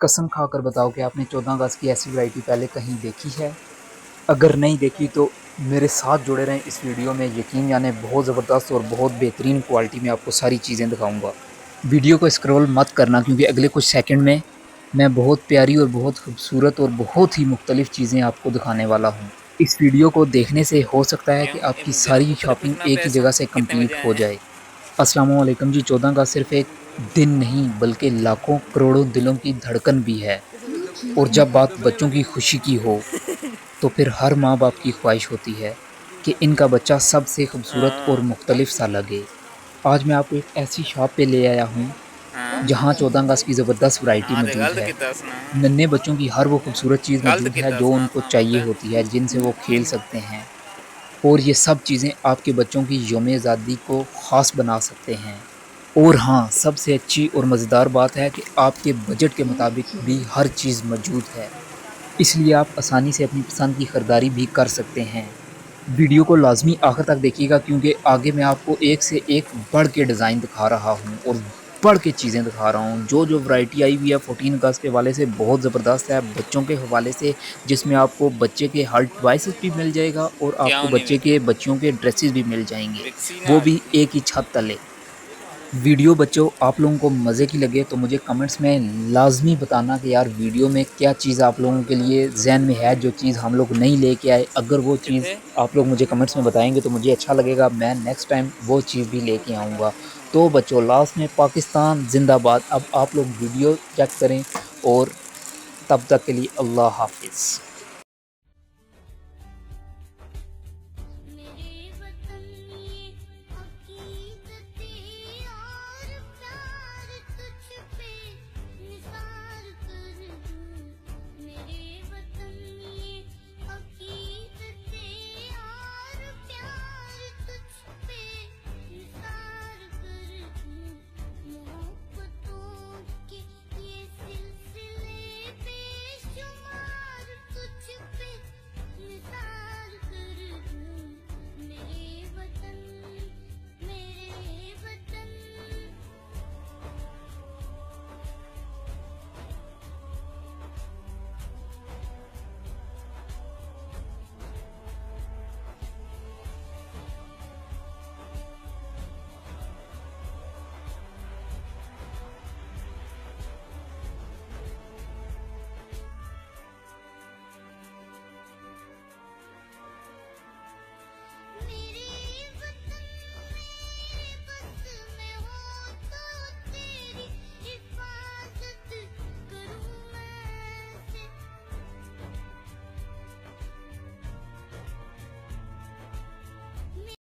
कसम खाकर बताओ कि आपने 14 अगस्त की ऐसी वैरायटी पहले कहीं देखी है? अगर नहीं देखी तो मेरे साथ जुड़े रहें इस वीडियो में। यकीन जाने बहुत ज़बरदस्त और बहुत बेहतरीन क्वालिटी में आपको सारी चीज़ें दिखाऊंगा। वीडियो को स्क्रॉल मत करना क्योंकि अगले कुछ सेकंड में मैं बहुत प्यारी और बहुत खूबसूरत और बहुत ही मुख्तलिफ चीज़ें आपको दिखाने वाला हूँ। इस वीडियो को देखने से हो सकता है कि आपकी मुझे तो सारी खुद शॉपिंग पूछना एक ही पैसा जगह से कितने कंप्लीट बजे हो आए। जाए। अस्सलाम वालेकुम जी। 14 का सिर्फ एक दिन नहीं बल्कि लाखों करोड़ों दिलों की धड़कन भी है। और जब बात बच्चों की खुशी की हो तो फिर हर माँ बाप की ख्वाहिश होती है कि इनका बच्चा सबसे खूबसूरत और हाँ मुख्तलिफ सा लगे। आज मैं आपको एक ऐसी शॉप पे ले आया हूँ हाँ जहाँ 14 अगस्त की ज़बरदस्त वैरायटी हाँ, मौजूद गलत है। कितना नन्हे बच्चों की हर वो खूबसूरत चीज़ गलत मौजूद है कितना जो उनको चाहिए होता होती है, जिनसे वो खेल सकते हैं। और ये सब चीज़ें आपके बच्चों की यौम आज़ादी को ख़ास बना सकते हैं। और हाँ, सबसे अच्छी और मज़ेदार बात है कि आपके बजट के मुताबिक भी हर चीज़ मौजूद है। इसलिए आप आसानी से अपनी पसंद की खरीदारी भी कर सकते हैं। वीडियो को लाज़मी आखिर तक देखिएगा क्योंकि आगे मैं आपको एक से एक बढ़ के डिज़ाइन दिखा रहा हूँ और बढ़ के चीज़ें दिखा रहा हूँ। जो वैरायटी आई हुई है 14 अगस्त के हवाले से बहुत ज़बरदस्त है। बच्चों के हवाले से जिसमें आपको बच्चे के हर डिवाइसेस भी मिल जाएगा और क्या आपको नहीं बच्चे मिलेगा। के बच्चियों के ड्रेसेस भी मिल जाएँगे, वैक्सीन वो आ भी गई। एक ही छत तले। वीडियो बच्चों आप लोगों को मज़े की लगे तो मुझे कमेंट्स में लाज़मी बताना कि यार वीडियो में क्या चीज़ आप लोगों के लिए ज़हन में है जो चीज़ हम लोग नहीं लेके आए। अगर वो चीज़ कितने आप लोग मुझे कमेंट्स में बताएँगे तो मुझे अच्छा लगेगा, मैं नेक्स्ट टाइम वो चीज़ भी लेके आऊँगा। तो बच्चों लास्ट में पाकिस्तान ज़िंदाबाद। अब आप लोग वीडियो चेक करें और तब तक के लिए अल्लाह हाफ़िज़।